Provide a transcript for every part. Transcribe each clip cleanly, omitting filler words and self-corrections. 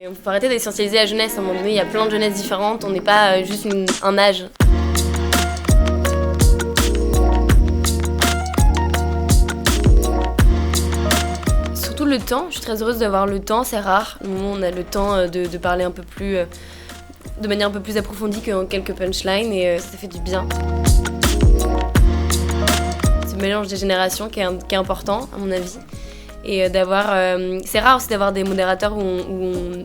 Il faut arrêter d'essentialiser la jeunesse, à un moment donné il y a plein de jeunesses différentes, on n'est pas juste un âge. Surtout le temps, je suis très heureuse d'avoir le temps, c'est rare. Nous on a le temps de parler un peu plus, de manière un peu plus approfondie qu'en quelques punchlines et ça fait du bien. Ce mélange des générations qui est important à mon avis. Et d'avoir, c'est rare aussi d'avoir des modérateurs où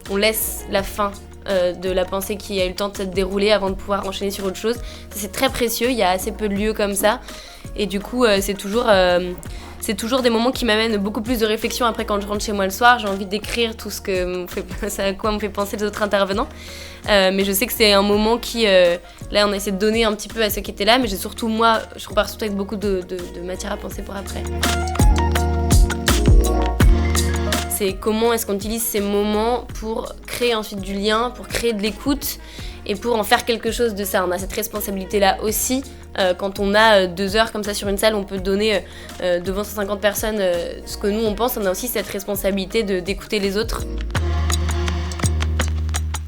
on laisse la fin de la pensée qui a eu le temps de se dérouler avant de pouvoir enchaîner sur autre chose. Ça, c'est très précieux, il y a assez peu de lieux comme ça. Et du coup, c'est toujours des moments qui m'amènent beaucoup plus de réflexion. Après, quand je rentre chez moi le soir, j'ai envie d'écrire tout à quoi me fait penser les autres intervenants. Mais je sais que c'est un moment qui, là, on a essayé de donner un petit peu à ceux qui étaient là, mais je repars surtout avec beaucoup de matière à penser pour après. C'est comment est-ce qu'on utilise ces moments pour créer ensuite du lien, pour créer de l'écoute et pour en faire quelque chose de ça. On a cette responsabilité-là aussi. Quand on a 2 heures comme ça sur une salle, on peut donner devant 150 personnes ce que nous on pense. On a aussi cette responsabilité d'écouter les autres.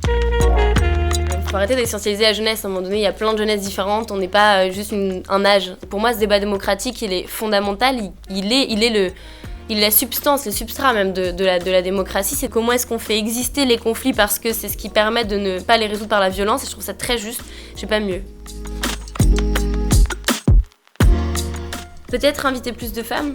Il faut arrêter d'essentialiser la jeunesse. À un moment donné, il y a plein de jeunesses différentes. On n'est pas juste un âge. Pour moi, ce débat démocratique, il est fondamental. Il est la substance, le substrat même de la démocratie, c'est comment est-ce qu'on fait exister les conflits parce que c'est ce qui permet de ne pas les résoudre par la violence et je trouve ça très juste, je sais pas mieux. Peut-être inviter plus de femmes,